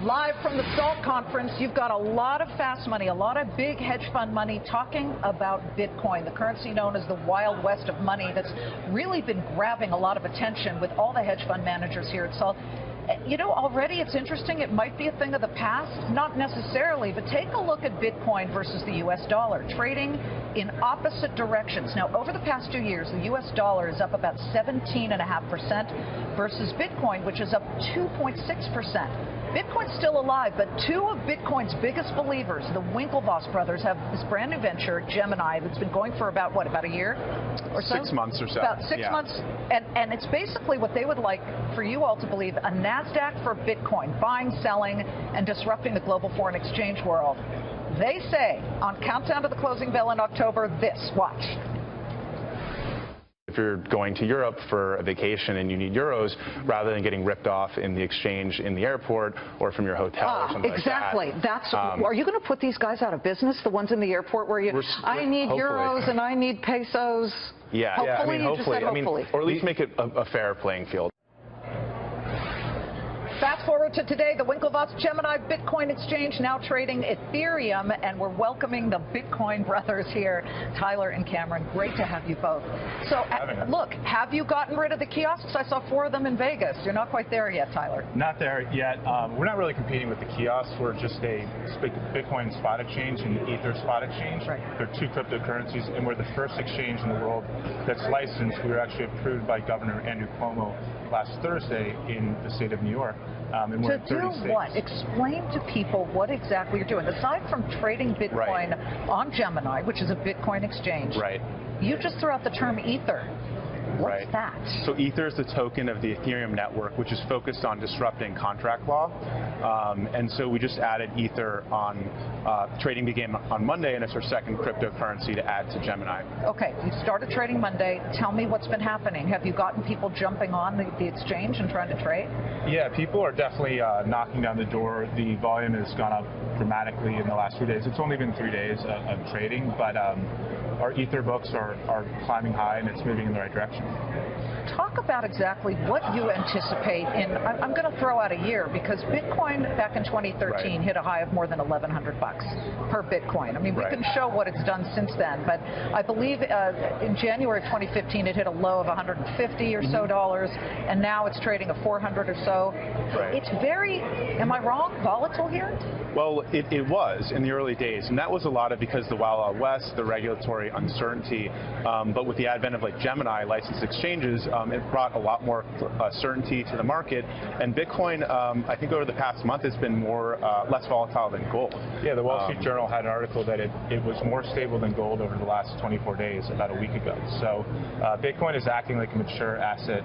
Live from the SALT conference, you've got a lot of fast money, a lot of big hedge fund money talking about Bitcoin, the currency known as the Wild West of money that's really been grabbing a lot of attention with all the hedge fund managers here at SALT. You know, already it's interesting. It might be a thing of the past, not necessarily, but take a look at Bitcoin versus the U.S. dollar, trading in opposite directions. Now, over the past 2 years, the U.S. dollar is up about 17.5% versus Bitcoin, which is up 2.6%. Bitcoin's still alive, but two of Bitcoin's biggest believers, the Winklevoss brothers, have this brand new venture, Gemini, that's been going for about, what, about a year or so? 6 months or so. About six months. And it's basically what they would like for you all to believe, a NASDAQ for Bitcoin, buying, selling, and disrupting the global foreign exchange world. They say, on Countdown to the Closing Bell in October, this, watch. If you're going to Europe for a vacation and you need euros, rather than getting ripped off in the exchange in the airport or from your hotel or something exactly. like that. Are you going to put these guys out of business, the ones in the airport where I need euros and I need pesos? Yeah, hopefully, hopefully. Or at least make it a fair playing field. Fast forward to today, the Winklevoss Gemini Bitcoin exchange now trading Ethereum, and we're welcoming the Bitcoin brothers here, Tyler and Cameron. Great to have you both. So, look, have you gotten rid of the kiosks? I saw 4 of them in Vegas. You're not quite there yet, Tyler. Not there yet. We're not really competing with the kiosks. We're just a Bitcoin spot exchange and Ether spot exchange. Right. They're two cryptocurrencies, and we're the first exchange in the world that's licensed. We were actually approved by Governor Andrew Cuomo last Thursday in the state of New York. And we're to do what? Explain to people what exactly you're doing. Aside from trading Bitcoin on Gemini, which is a Bitcoin exchange, you just threw out the term Ether. What's that? So Ether is the token of the Ethereum network, which is focused on disrupting contract law. And so we just added Ether on, trading began on Monday, and it's our second cryptocurrency to add to Gemini. Okay, you started trading Monday. Tell me what's been happening. Have you gotten people jumping on the exchange and trying to trade? Yeah, people are definitely knocking down the door. The volume has gone up dramatically in the last few days. It's only been 3 days of trading, but our Ether books are climbing high, and it's moving in the right direction. Talk about exactly what you anticipate in, I'm going to throw out a year, because Bitcoin back in 2013 hit a high of more than $1,100 per Bitcoin. I mean, we can show what it's done since then, but I believe in January of 2015 it hit a low of $150 or so dollars, and now it's trading at 400 or so. It's very, am I wrong, volatile here? Well, it was in the early days, and that was a lot of because the Wild Wild West, the regulatory uncertainty, but with the advent of like Gemini licensed exchanges, it brought a lot more certainty to the market, and Bitcoin, I think over the past month, has been less volatile than gold. Yeah, the Wall Street Journal had an article that it was more stable than gold over the last 24 days, about a week ago. So Bitcoin is acting like a mature asset.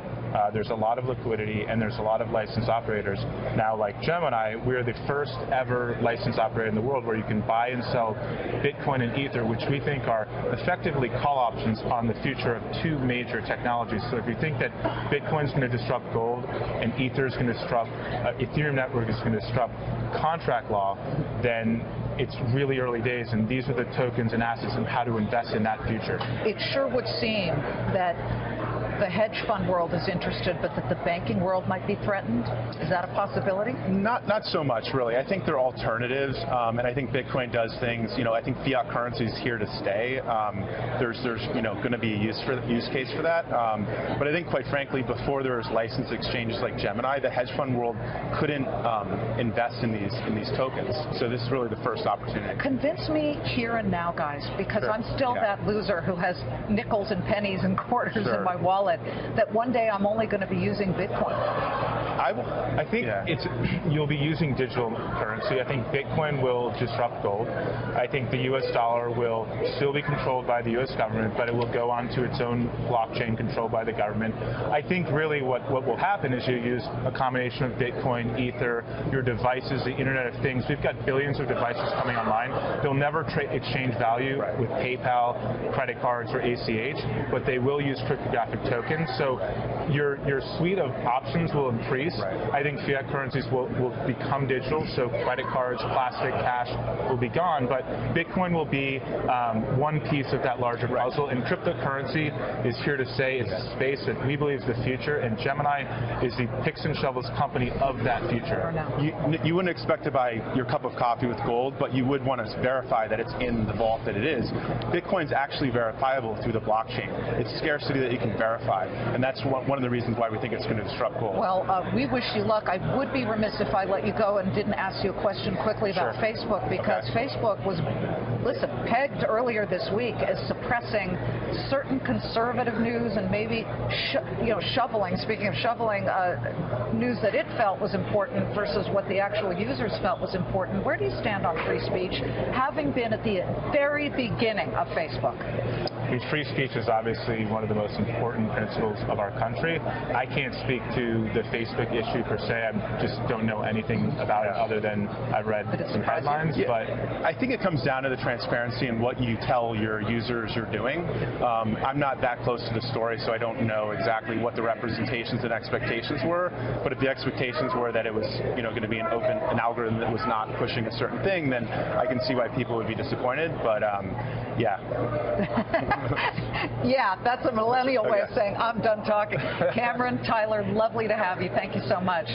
There's a lot of liquidity, and there's a lot of licensed operators. Now, like Gemini, we're the first ever licensed operator in the world where you can buy and sell Bitcoin and Ether, which we think are effectively call options on the future of 2 major technologies. So if you think that Bitcoin's going to disrupt gold and Ether is going to disrupt, Ethereum network is going to disrupt contract law, then it's really early days, and these are the tokens and assets and how to invest in that future. It sure would seem that the hedge fund world is interested, but that the banking world might be threatened. Is that a possibility? Not so much, really. I think there are alternatives, and I think Bitcoin does things. You know, I think fiat currency is here to stay. There's going to be a use case for that. But I think, quite frankly, before there was licensed exchanges like Gemini, the hedge fund world couldn't invest in these tokens. So this is really the first opportunity. Convince me here and now, guys, because I'm still that loser who has nickels and pennies and quarters in my wallet, that one day I'm only going to be using Bitcoin. I think you'll be using digital currency. I think Bitcoin will disrupt gold. I think the U.S. dollar will still be controlled by the U.S. government, but it will go onto its own blockchain controlled by the government. I think really what will happen is you use a combination of Bitcoin, Ether, your devices, the Internet of Things. We've got billions of devices coming online. They'll never exchange value with PayPal, credit cards, or ACH, but they will use cryptographic tokens. So your suite of options will increase. Right. I think fiat currencies will become digital, so credit cards, plastic, cash will be gone, but Bitcoin will be one piece of that larger puzzle, and cryptocurrency is here to stay. It's a space that we believe is the future, and Gemini is the picks and shovels company of that future. You wouldn't expect to buy your cup of coffee with gold, but you would want to verify that it's in the vault that it is. Bitcoin's actually verifiable through the blockchain. It's scarcity that you can verify, and that's one of the reasons why we think it's going to disrupt gold. Well, we wish you luck. I would be remiss if I let you go and didn't ask you a question quickly about Facebook, because Facebook was, listen, pegged earlier this week as suppressing certain conservative news and maybe shoveling, speaking of shoveling, news that it felt was important versus what the actual users felt was important. Where do you stand on free speech, having been at the very beginning of Facebook? Free speech is obviously one of the most important principles of our country. I can't speak to the Facebook issue per se. I just don't know anything about it other than I've read some headlines. Yeah. But I think it comes down to the transparency and what you tell your users you're doing. I'm not that close to the story, so I don't know exactly what the representations and expectations were. But if the expectations were that it was going to be an algorithm that was not pushing a certain thing, then I can see why people would be disappointed. But yeah. Yeah, that's a millennial way of saying I'm done talking. Cameron, Tyler, lovely to have you. Thank you so much.